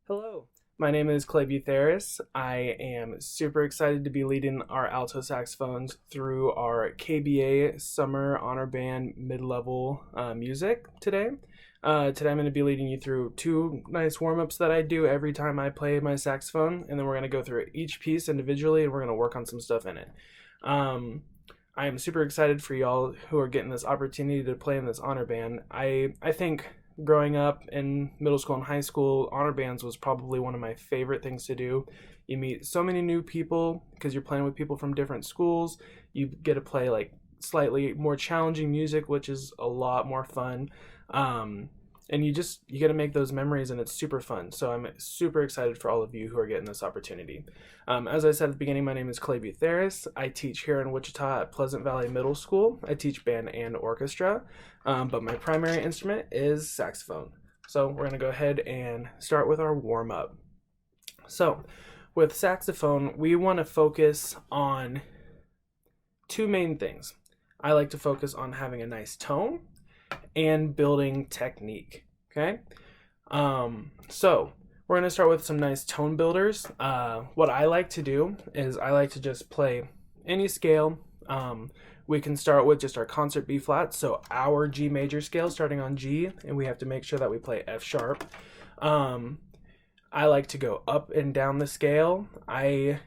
Hello, my name is Butheris. I am super excited to be leading our alto saxophones through our KBA Summer Honor Band mid-level music today. Today I'm going to be leading you through two nice warm-ups that I do every time I play my saxophone, and then we're going to go through each piece individually and we're going to work on some stuff in it. I am super excited for y'all who are getting this opportunity to play in this honor band. I think growing up in middle school and high school, honor bands was probably one of my favorite things to do. You meet so many new people because you're playing with people from different schools. You get to play like slightly more challenging music, which is a lot more fun. And you get to make those memories, and it's super fun. So I'm super excited for all of you who are getting this opportunity. As I said at the beginning, my name is Butheris. I teach here in Wichita at Pleasant Valley Middle School. I teach band and orchestra, but my primary instrument is saxophone. So we're going to go ahead and start with our warm-up. So with saxophone, we want to focus on two main things. I like to focus on having a nice tone and building technique. Okay, so we're going to start with some nice tone builders. What I like to do is I like to just play any scale. We can start with just our concert B flat, so our G major scale starting on G, and we have to make sure that we play F sharp. I like to go up and down the scale. I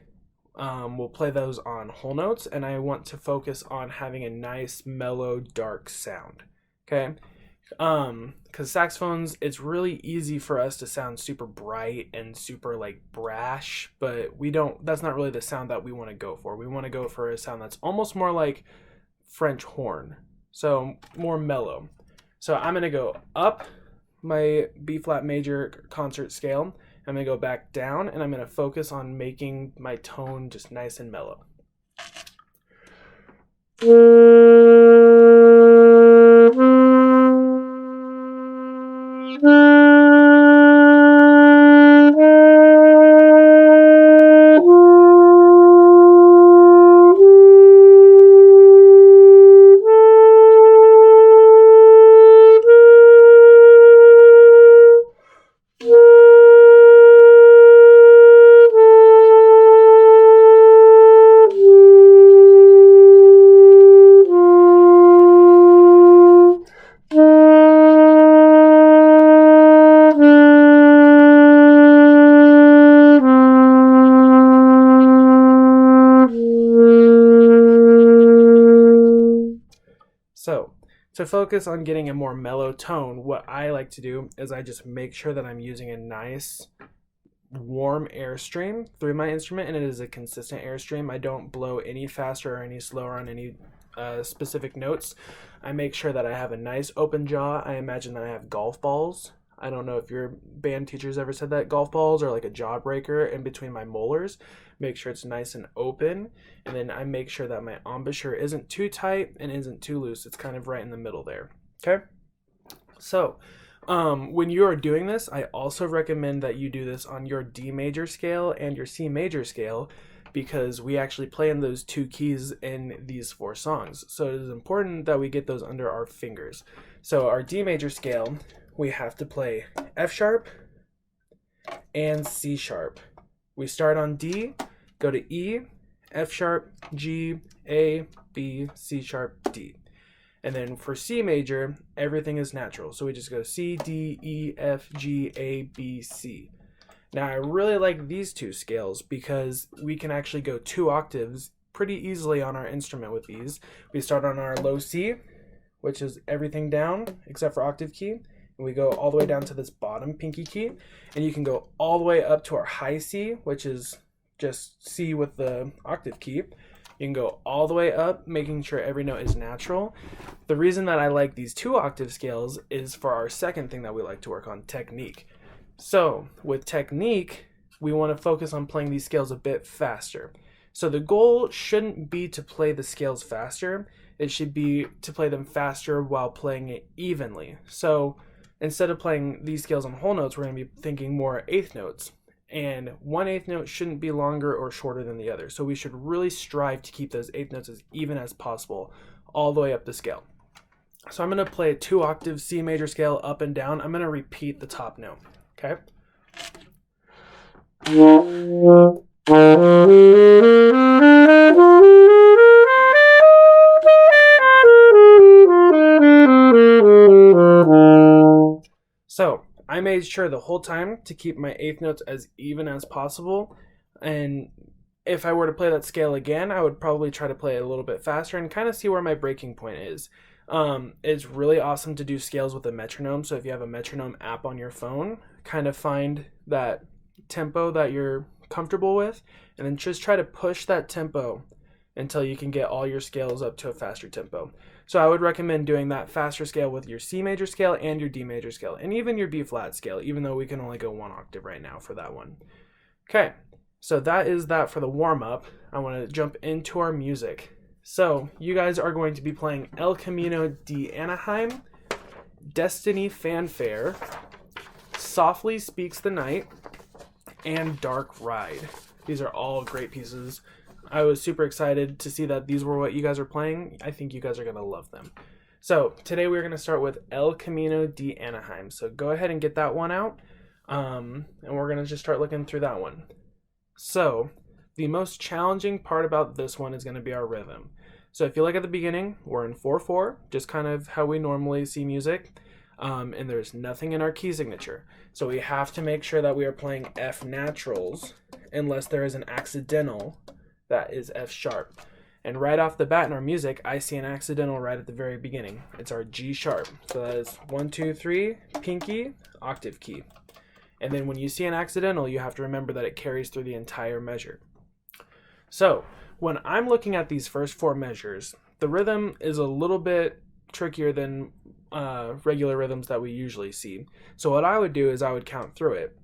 will play those on whole notes, and I want to focus on having a nice mellow dark sound. Okay, because saxophones, it's really easy for us to sound super bright and super like brash, but that's not really the sound that we want to go for. We want to go for a sound that's almost more like French horn, so more mellow. So I'm going to go up my B flat major concert scale. I'm going to go back down, and I'm going to focus on making my tone just nice and mellow. So to focus on getting a more mellow tone, what I like to do is I just make sure that I'm using a nice warm airstream through my instrument, and it is a consistent airstream. I don't blow any faster or any slower on any specific notes. I make sure that I have a nice open jaw. I imagine that I have golf balls. I don't know if your band teachers ever said that. Golf balls are like a jawbreaker in between my molars. Make sure it's nice and open, and then I make sure that my embouchure isn't too tight and isn't too loose. It's kind of right in the middle there. Okay, so when you are doing this, I also recommend that you do this on your D major scale and your C major scale, because we actually play in those two keys in these four songs. So it is important that we get those under our fingers. So our D major scale, we have to play F sharp and C sharp. We start on D, go to E, F sharp, G, A, B, C sharp, D. And then for C major, everything is natural. So we just go C, D, E, F, G, A, B, C. Now I really like these two scales because we can actually go 2 octaves pretty easily on our instrument with these. We start on our low C, which is everything down except for octave key. And we go all the way down to this bottom pinky key. And you can go all the way up to our high C, which is just C with the octave key. You can go all the way up, making sure every note is natural. The reason that I like these 2 octave scales is for our second thing that we like to work on, technique. So with technique, we want to focus on playing these scales a bit faster. So the goal shouldn't be to play the scales faster. It should be to play them faster while playing it evenly. So instead of playing these scales on whole notes, we're going to be thinking more eighth notes. And one eighth note shouldn't be longer or shorter than the other. So we should really strive to keep those eighth notes as even as possible all the way up the scale. So I'm going to play a 2 octave C major scale up and down. I'm going to repeat the top note. Okay? So I made sure the whole time to keep my eighth notes as even as possible. And if I were to play that scale again, I would probably try to play it a little bit faster and kind of see where my breaking point is. It's really awesome to do scales with a metronome. So if you have a metronome app on your phone, kind of find that tempo that you're comfortable with, and then just try to push that tempo until you can get all your scales up to a faster tempo. So I would recommend doing that faster scale with your C major scale and your D major scale, and even your B flat scale, even though we can only go one octave right now for that one. Okay, so that is that for the warm-up. I want to jump into our music. So you guys are going to be playing El Camino de Anaheim, Destiny Fanfare, Softly Speaks the Night, and Dark Ride. These are all great pieces. I was super excited to see that these were what you guys are playing. I think you guys are going to love them. So today we're going to start with El Camino de Anaheim. So go ahead and get that one out. And we're going to just start looking through that one. So the most challenging part about this one is going to be our rhythm. So if you look at the beginning, we're in 4/4, just kind of how we normally see music. And there's nothing in our key signature. So we have to make sure that we are playing F naturals unless there is an accidental that is F sharp. And right off the bat in our music, I see an accidental right at the very beginning. It's our G sharp. So that is 1, 2, 3, pinky, octave key. And then when you see an accidental, you have to remember that it carries through the entire measure. So when I'm looking at these first 4 measures, the rhythm is a little bit trickier than regular rhythms that we usually see. So what I would do is I would count through it.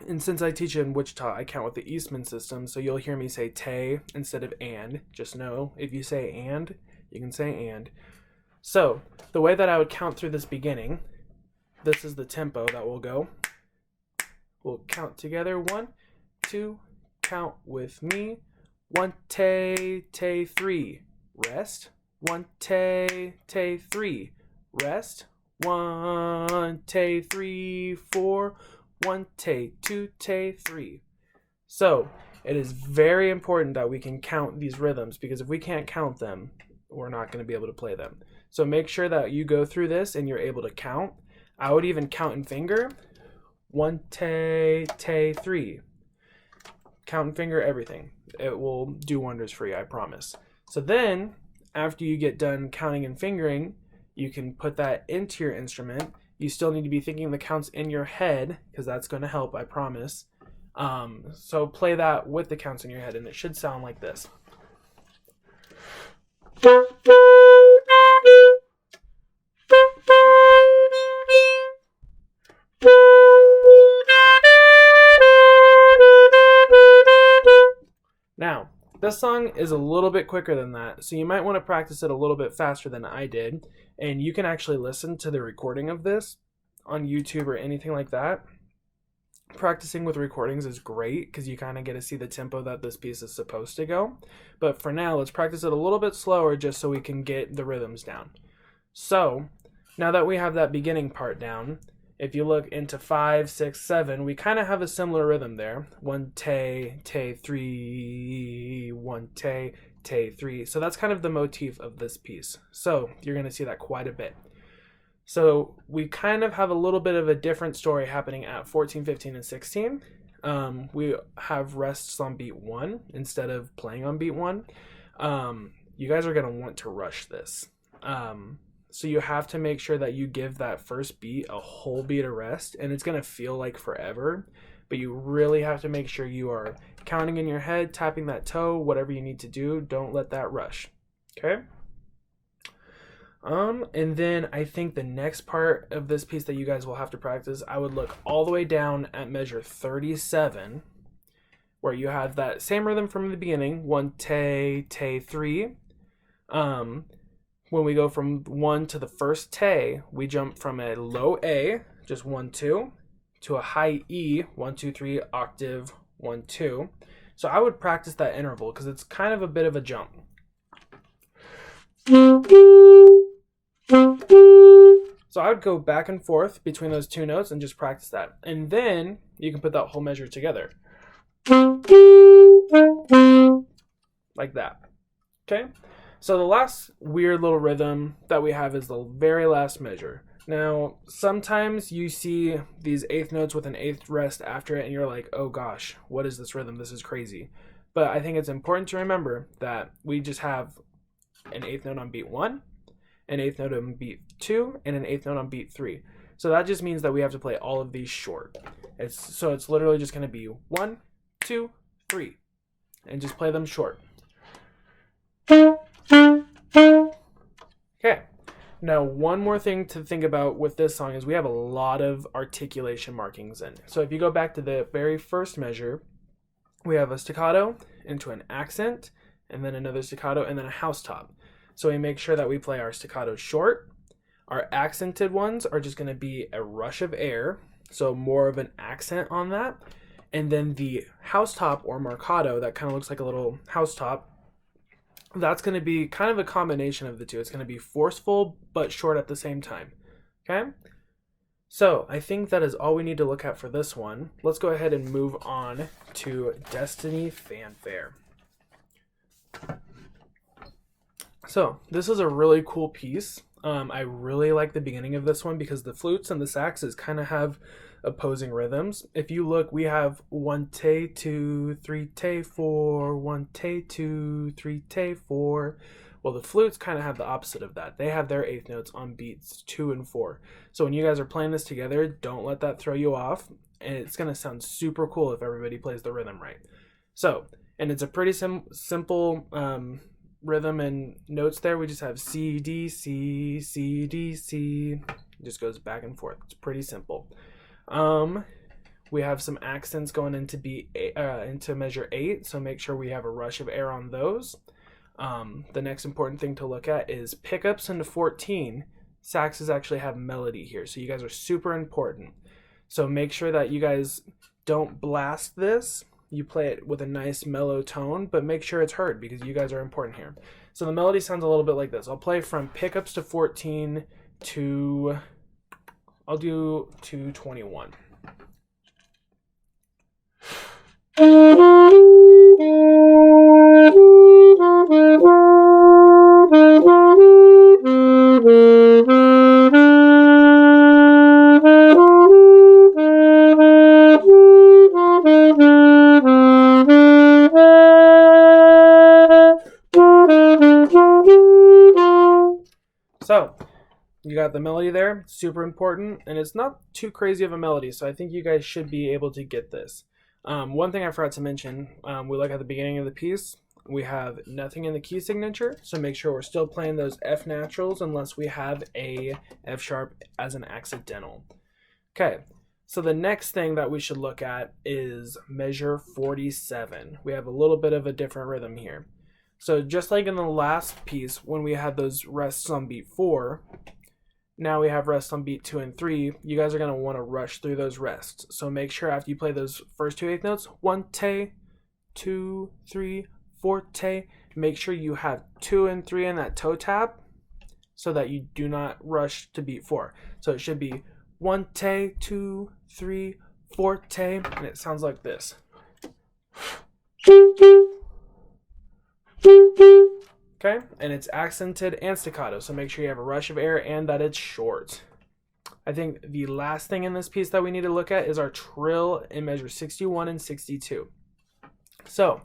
And since I teach in Wichita, I count with the Eastman system, so you'll hear me say te instead of and. Just know, if you say and, you can say and. So, the way that I would count through this beginning, this is the tempo that we'll go. We'll count together. 1, 2, count with me. 1, te, 3, rest. 1, te, 3, rest. 1, te, 3, 4. 1, te, 2, te, 3. So it is very important that we can count these rhythms, because if we can't count them, we're not going to be able to play them. So make sure that you go through this and you're able to count. I would even count in finger. 1, te, 3. Count and finger everything. It will do wonders for you, I promise. So then, after you get done counting and fingering, you can put that into your instrument. You still need to be thinking the counts in your head, because that's going to help, I promise. So play that with the counts in your head, and it should sound like this. Now, this song is a little bit quicker than that, so you might want to practice it a little bit faster than I did. And you can actually listen to the recording of this on YouTube or anything like that. Practicing with recordings is great because you kind of get to see the tempo that this piece is supposed to go. But for now, let's practice it a little bit slower just so we can get the rhythms down. So, now that we have that beginning part down, if you look into 5, 6, 7, we kind of have a similar rhythm there. 1, te, 3, 1, te, 3. So that's kind of the motif of this piece. So you're going to see that quite a bit. So we kind of have a little bit of a different story happening at 14, 15, and 16. We have rests on beat 1 instead of playing on beat 1. You guys are going to want to rush this. So you have to make sure that you give that first beat a whole beat of rest, and it's going to feel like forever, but you really have to make sure you are counting in your head, tapping that toe, whatever you need to do. Don't let that rush. Okay? And then I think the next part of this piece that you guys will have to practice, I would look all the way down at measure 37, where you have that same rhythm from the beginning, 1, te, 3. When we go from 1 to the first te, we jump from a low A, just 1, 2, to a high E, 1, 2, 3, octave, 1, 2. So I would practice that interval because it's kind of a bit of a jump. So So I would go back and forth between those two notes and just practice that. And then you can put that whole measure together. Like that. Okay? So the last weird little rhythm that we have is the very last measure. Now, sometimes you see these eighth notes with an eighth rest after it, and you're like, oh gosh, what is this rhythm? This is crazy. But I think it's important to remember that we just have an eighth note on beat 1, an eighth note on beat 2, and an eighth note on beat 3. So that just means that we have to play all of these short. So it's literally just going to be 1, 2, 3, and just play them short. Okay. Now, one more thing to think about with this song is we have a lot of articulation markings in. So if you go back to the very first measure, we have a staccato into an accent, and then another staccato, and then a house top. So we make sure that we play our staccato short. Our accented ones are just going to be a rush of air, so more of an accent on that. And then the house top or marcato, that kind of looks like a little house top, that's going to be kind of a combination of the two. It's going to be forceful but short at the same time. Okay? So I think that is all we need to look at for this one. Let's go ahead and move on to Destiny Fanfare. So this is a really cool piece. I really like the beginning of this one because the flutes and the saxes kind of have opposing rhythms. If you look, we have 1 te 2 3 te 4, 1 te 2 3 te 4. Well, the flutes kind of have the opposite of that. They have their eighth notes on beats 2 and 4. So when you guys are playing this together, don't let that throw you off, and it's going to sound super cool if everybody plays the rhythm right. So, and it's a pretty simple rhythm and notes there. We just have C, D, C, C, D, C. It just goes back and forth. It's pretty simple. We have some accents going into measure 8, so make sure we have a rush of air on those. The next important thing to look at is pickups into 14. Saxes actually have melody here, so you guys are super important. So make sure that you guys don't blast this. You play it with a nice mellow tone, but make sure it's heard because you guys are important here. So the melody sounds a little bit like this. I'll play from pickups to 14 to, I'll do 221. So, you got the melody there, super important, and it's not too crazy of a melody, so I think you guys should be able to get this. One thing I forgot to mention, we look at the beginning of the piece, we have nothing in the key signature, so make sure we're still playing those F naturals unless we have a F sharp as an accidental. Okay, so the next thing that we should look at is measure 47. We have a little bit of a different rhythm here. So just like in the last piece, when we had those rests on beat 4, now we have rests on beat 2 and 3. You guys are going to want to rush through those rests. So make sure after you play those first 2 eighth notes, 1 te, 2, 3, 4 te, make sure you have 2 and 3 in that toe tap so that you do not rush to beat 4. So it should be 1 te, 2, 3, 4 te, and it sounds like this. Okay, and it's accented and staccato, so make sure you have a rush of air and that it's short. I think the last thing in this piece that we need to look at is our trill in measure 61 and 62. So,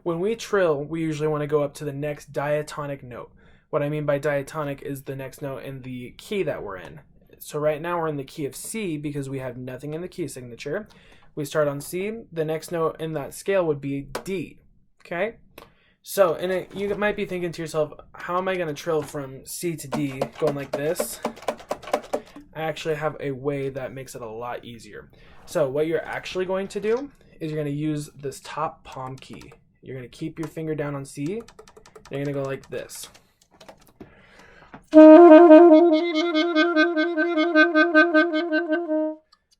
when we trill, we usually want to go up to the next diatonic note. What I mean by diatonic is the next note in the key that we're in. So right now we're in the key of C because we have nothing in the key signature. We start on C. The next note in that scale would be D. Okay? So, you might be thinking to yourself, how am I going to trill from C to D going like this? I actually have a way that makes it a lot easier. So what you're actually going to do is you're going to use this top palm key. You're going to keep your finger down on C, and you're going to go like this.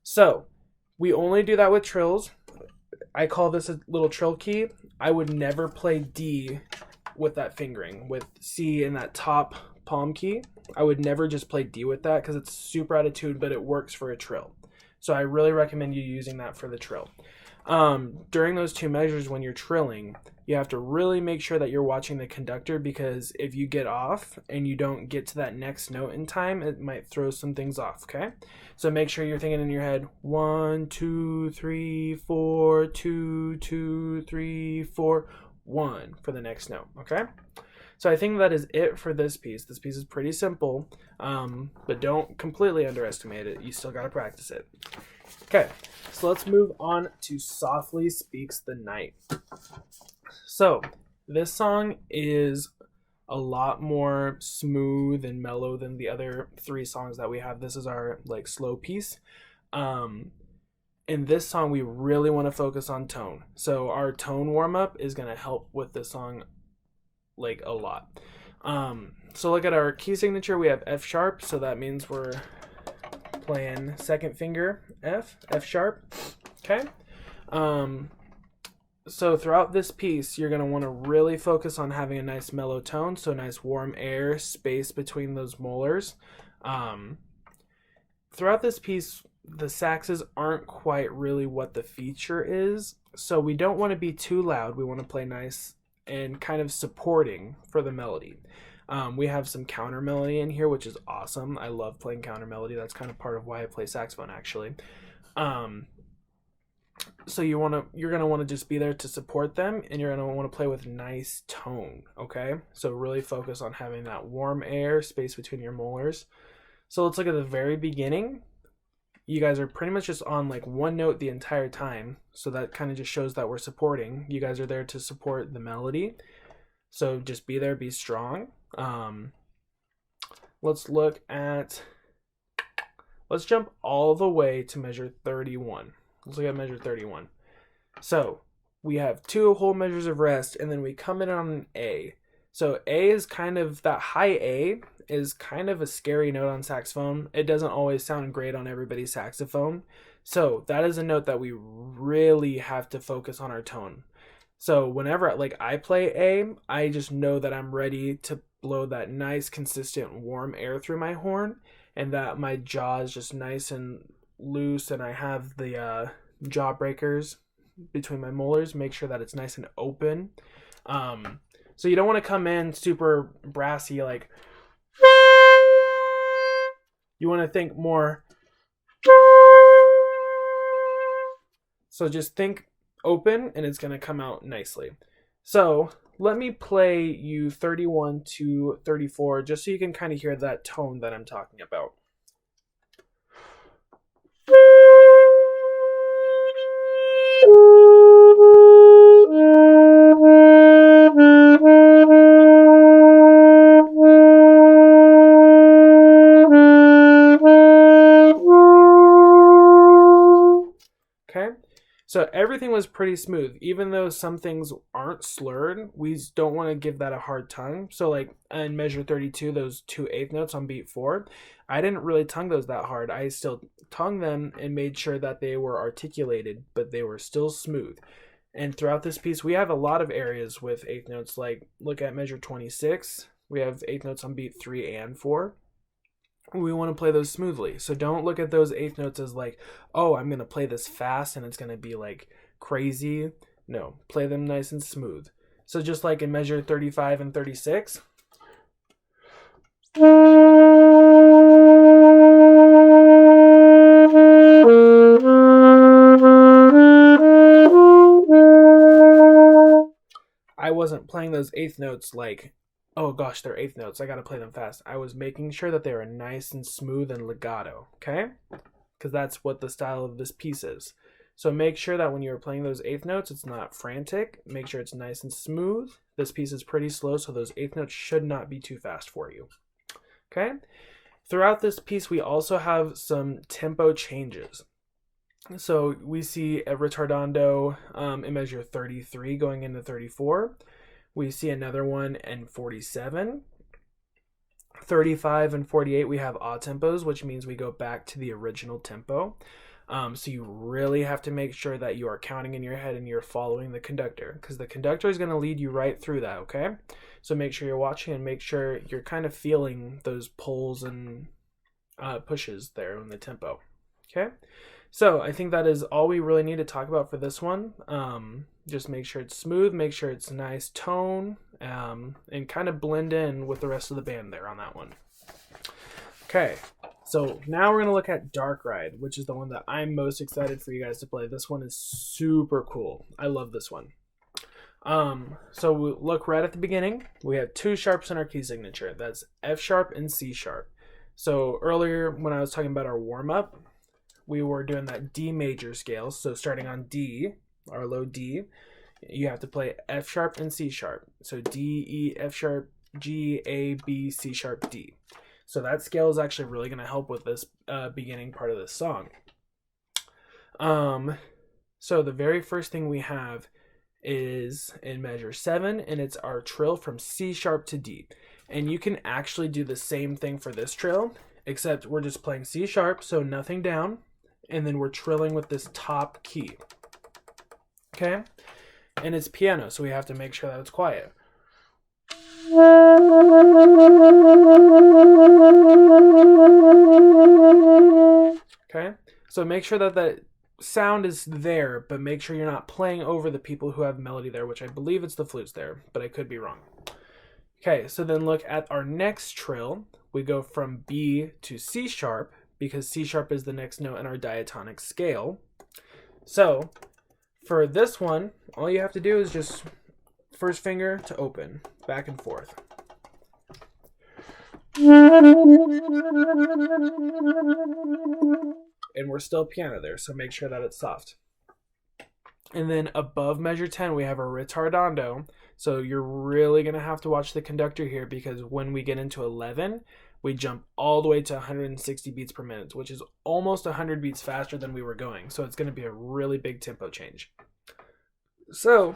So, we only do that with trills. I call this a little trill key. I would never play D with that fingering, with C in that top palm key. I would never just play D with that because it's super out of tune, but it works for a trill. So I really recommend you using that for the trill. During those two measures when you're trilling, you have to really make sure that you're watching the conductor, because if you get off and you don't get to that next note in time, it might throw some things off, okay? So make sure you're thinking in your head, 1, 2, 3, 4, 2, 2, 3, 4, 1 for the next note, okay? So I think that is it for this piece. This piece is pretty simple, but don't completely underestimate it. You still got to practice it. Okay, so let's move on to Softly Speaks the Night. So this song is a lot more smooth and mellow than the other three songs that we have. This is our like slow piece. In this song, we really want to focus on tone. So our tone warm-up is going to help with this song like a lot. So look at our key signature. We have F sharp, so that means we're playing second finger F sharp. Okay. So throughout this piece, you're going to want to really focus on having a nice mellow tone, so nice warm air space between those molars. Throughout this piece, the saxes aren't quite really what the feature is, so we don't want to be too loud. We want to play nice and kind of supporting for the melody. We have some counter melody in here, which is awesome. I love playing counter melody. That's kind of part of why I play saxophone, actually. So you're gonna want to just be there to support them, and you're gonna want to play with nice tone. Okay, so really focus on having that warm air space between your molars. So let's look at the very beginning. You guys are pretty much just on like one note the entire time, so that kind of just shows that we're supporting. You guys are there to support the melody, so just be there, be strong. Let's jump all the way to measure 31. Let's look at measure 31. So we have 2 whole measures of rest, and then we come in on an A. So A is kind of, that high A is kind of a scary note on saxophone. It doesn't always sound great on everybody's saxophone. So that is a note that we really have to focus on our tone. So whenever like I play A, I just know that I'm ready to blow that nice, consistent, warm air through my horn, and that my jaw is just nice and loose, and I have the jaw breakers between my molars. Make sure that it's nice and open. So you don't want to come in super brassy, like you want to think more. So just think open, and it's going to come out nicely. So let me play you 31 to 34 just so you can kind of hear that tone that I'm talking about. So everything was pretty smooth. Even though some things aren't slurred, we don't want to give that a hard tongue. So like in measure 32, those 2 eighth notes on beat 4, I didn't really tongue those that hard. I still tongued them and made sure that they were articulated, but they were still smooth. And throughout this piece, we have a lot of areas with eighth notes. Like look at measure 26. We have eighth notes on beat 3 and 4. We want to play those smoothly. So don't look at those eighth notes as like, oh, I'm going to play this fast and it's going to be like crazy. No, play them nice and smooth. So just like in measure 35 and 36. I wasn't playing those eighth notes like, oh gosh, they're eighth notes, I gotta play them fast. I was making sure that they were nice and smooth and legato, okay? Because that's what the style of this piece is. So make sure that when you're playing those eighth notes, it's not frantic. Make sure it's nice and smooth. This piece is pretty slow, so those eighth notes should not be too fast for you, okay? Throughout this piece, we also have some tempo changes. So we see a retardando in measure 33 going into 34. We see another one in 47. 35 and 48, we have odd tempos, which means we go back to the original tempo. So you really have to make sure that you are counting in your head and you're following the conductor, because the conductor is going to lead you right through that, okay? So make sure you're watching and make sure you're kind of feeling those pulls and pushes there in the tempo, okay? So I think that is all we really need to talk about for this one. Just make sure it's smooth, make sure it's a nice tone, and kind of blend in with the rest of the band there on that one. Okay, so now we're going to look at Dark Ride, which is the one that I'm most excited for you guys to play. This one is super cool. I love this one. So we look right at the beginning. We have 2 sharps in our key signature. That's F sharp and C sharp. So earlier when I was talking about our warm-up, we were doing that D major scale. So starting on D, our low D, you have to play F sharp and C sharp. So D, E, F sharp, G, A, B, C sharp, D. So that scale is actually really going to help with this beginning part of this song. So the very first thing we have is in measure 7, and it's our trill from C sharp to D. And you can actually do the same thing for this trill, except we're just playing C sharp, so nothing down, and then we're trilling with this top key. Okay? And it's piano, so we have to make sure that it's quiet. Okay, so make sure that that sound is there, but make sure you're not playing over the people who have melody there, which I believe it's the flutes there, but I could be wrong. Okay, so then look at our next trill. We go from B to C sharp, because C sharp is the next note in our diatonic scale. So for this one, all you have to do is just first finger to open, back and forth. And we're still piano there, so make sure that it's soft. And then above measure 10, we have a ritardando. So you're really going to have to watch the conductor here, because when we get into 11, we jump all the way to 160 beats per minute, which is almost 100 beats faster than we were going. So it's going to be a really big tempo change. So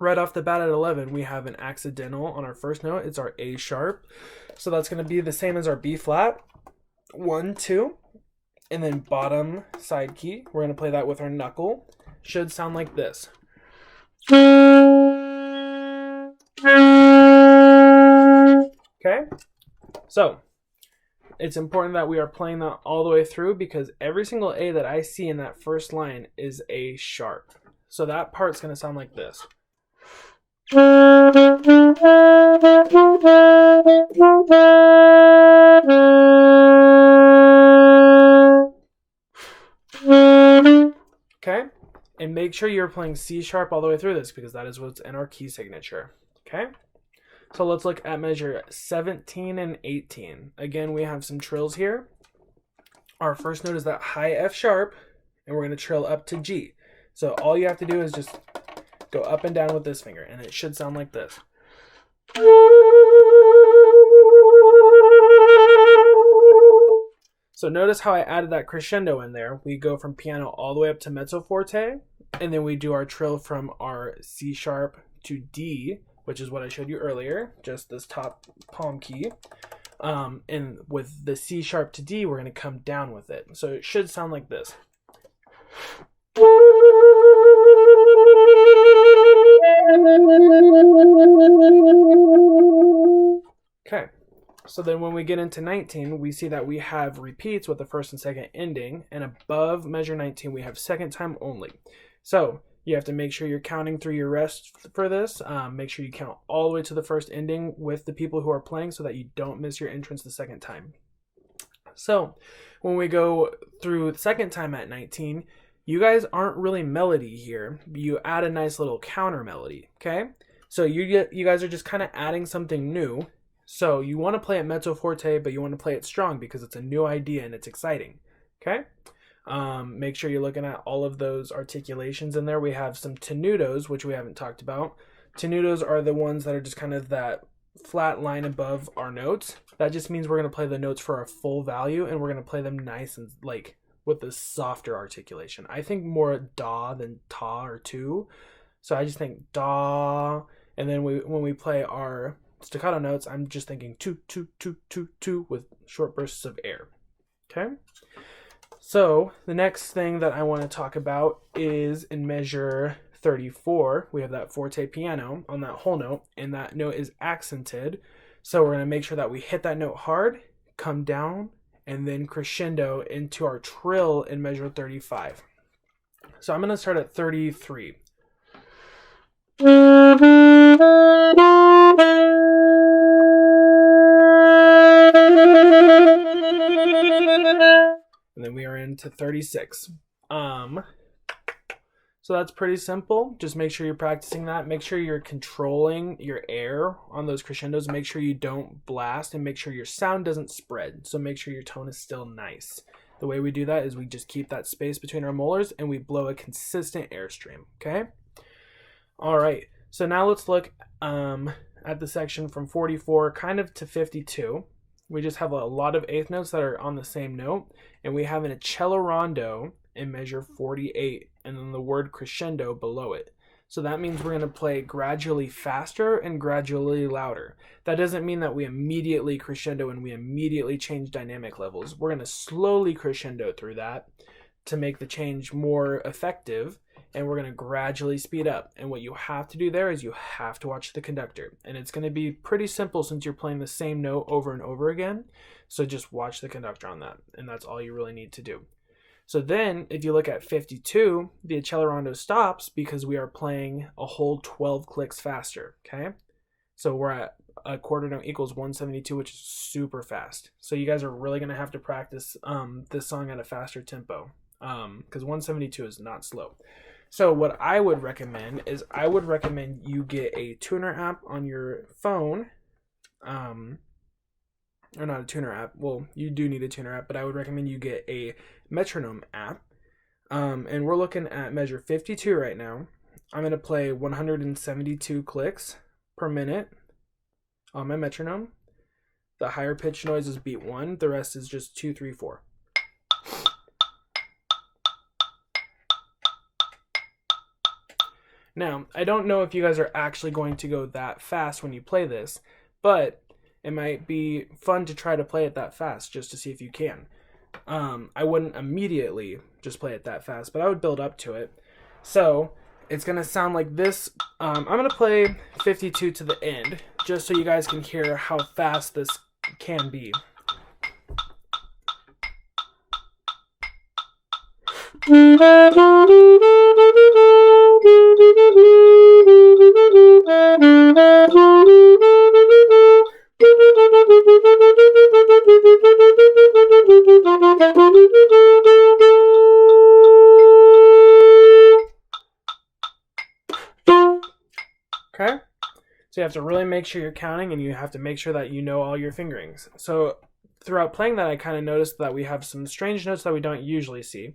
right off the bat at 11, we have an accidental on our first note. It's our A sharp. So that's going to be the same as our B flat. 1, 2. And then bottom side key. We're going to play that with our knuckle. Should sound like this. Okay? So it's important that we are playing that all the way through, because every single A that I see in that first line is A sharp. So that part's going to sound like this. Okay? And make sure you're playing C sharp all the way through this, because that is what's in our key signature. Okay? So let's look at measure 17 and 18. Again, we have some trills here. Our first note is that high F sharp, and we're going to trill up to G. So all you have to do is just go up and down with this finger, and it should sound like this. So notice how I added that crescendo in there. We go from piano all the way up to mezzo forte, and then we do our trill from our C sharp to D, which is what I showed you earlier, just this top palm key. And with the C sharp to D, we're going to come down with it. So it should sound like this. Okay, so then when we get into 19, we see that we have repeats with the first and second ending, and above measure 19, we have second time only. So you have to make sure you're counting through your rest for this. Make sure you count all the way to the first ending with the people who are playing, so that you don't miss your entrance the second time. So when we go through the second time at 19, you guys aren't really melody here. You add a nice little counter melody, okay? So you guys are just kind of adding something new. So you want to play it mezzo forte, but you want to play it strong, because it's a new idea and it's exciting, okay? Make sure you're looking at all of those articulations in there. We have some tenutos, which we haven't talked about. Tenutos are the ones that are just kind of that flat line above our notes. That just means we're going to play the notes for a full value, and we're going to play them nice and like with the softer articulation. I think more da than ta or tu. So I just think da, and then when we play our staccato notes, I'm just thinking tu, tu, tu, tu, tu with short bursts of air. Okay? So the next thing that I want to talk about is in measure 34, we have that forte piano on that whole note, and that note is accented. So we're going to make sure that we hit that note hard, come down, and then crescendo into our trill in measure 35. So I'm going to start at 33. And then we are into 36. So that's pretty simple. Just make sure you're practicing that. Make sure you're controlling your air on those crescendos. Make sure you don't blast, and make sure your sound doesn't spread. So make sure your tone is still nice. The way we do that is we just keep that space between our molars and we blow a consistent airstream, okay? All right, so now let's look at the section from 44 kind of to 52. We just have a lot of eighth notes that are on the same note, and we have an accelerando in measure 48, and then the word crescendo below it. So that means we're going to play gradually faster and gradually louder. That doesn't mean that we immediately crescendo and we immediately change dynamic levels. We're going to slowly crescendo through that to make the change more effective, and we're going to gradually speed up. And what you have to do there is you have to watch the conductor. And it's going to be pretty simple since you're playing the same note over and over again. So just watch the conductor on that, and that's all you really need to do. So then, if you look at 52, the accelerando stops because we are playing a whole 12 clicks faster, okay? So we're at a quarter note equals 172, which is super fast. So you guys are really going to have to practice this song at a faster tempo because 172 is not slow. So what I would recommend is you get a tuner app on your phone. Or not a tuner app. Well, you do need a tuner app, but I would recommend you get a metronome app. And we're looking at measure 52 right now. I'm going to play 172 clicks per minute on my metronome. The higher pitch noise is beat 1. The rest is just 2, 3, 4. Now, I don't know if you guys are actually going to go that fast when you play this, but it might be fun to try to play it that fast just to see if you can. I wouldn't immediately just play it that fast, but I would build up to it. So it's going to sound like this. I'm going to play 52 to the end just so you guys can hear how fast this can be. Okay? So you have to really make sure you're counting, and you have to make sure that you know all your fingerings. So throughout playing that, I kind of noticed that we have some strange notes that we don't usually see.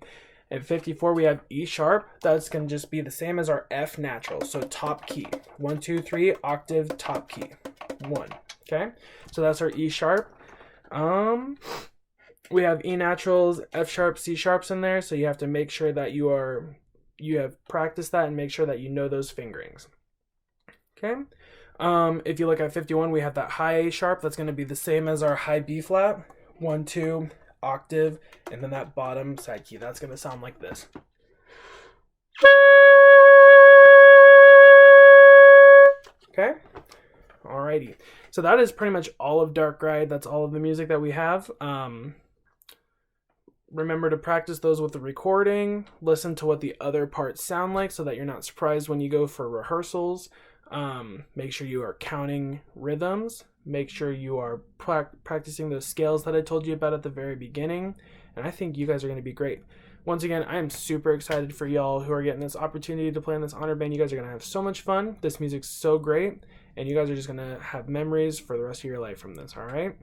At 54, we have E sharp. That's going to just be the same as our F natural. So top key. 1, 2, 3, octave, top key. 1. Okay? So that's our E sharp. We have E naturals, F sharp, C sharps in there. So you have to make sure that you have practiced that and make sure that you know those fingerings. Okay? If you look at 51, we have that high A sharp. That's going to be the same as our high B flat. 1, 2, octave, and then that bottom side key. That's going to sound like this. Okay? Alrighty. So that is pretty much all of Dark Ride. That's all of the music that we have. Remember to practice those with the recording. Listen to what the other parts sound like so that you're not surprised when you go for rehearsals. Make sure you are counting rhythms. Make sure you are practicing those scales that I told you about at the very beginning. And I think you guys are going to be great. Once again, I am super excited for y'all who are getting this opportunity to play in this honor band. You guys are going to have so much fun. This music's so great. And you guys are just going to have memories for the rest of your life from this, all right?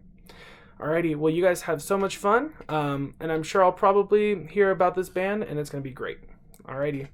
Alrighty, well, you guys have so much fun. And I'm sure I'll probably hear about this band, and it's going to be great. Alrighty.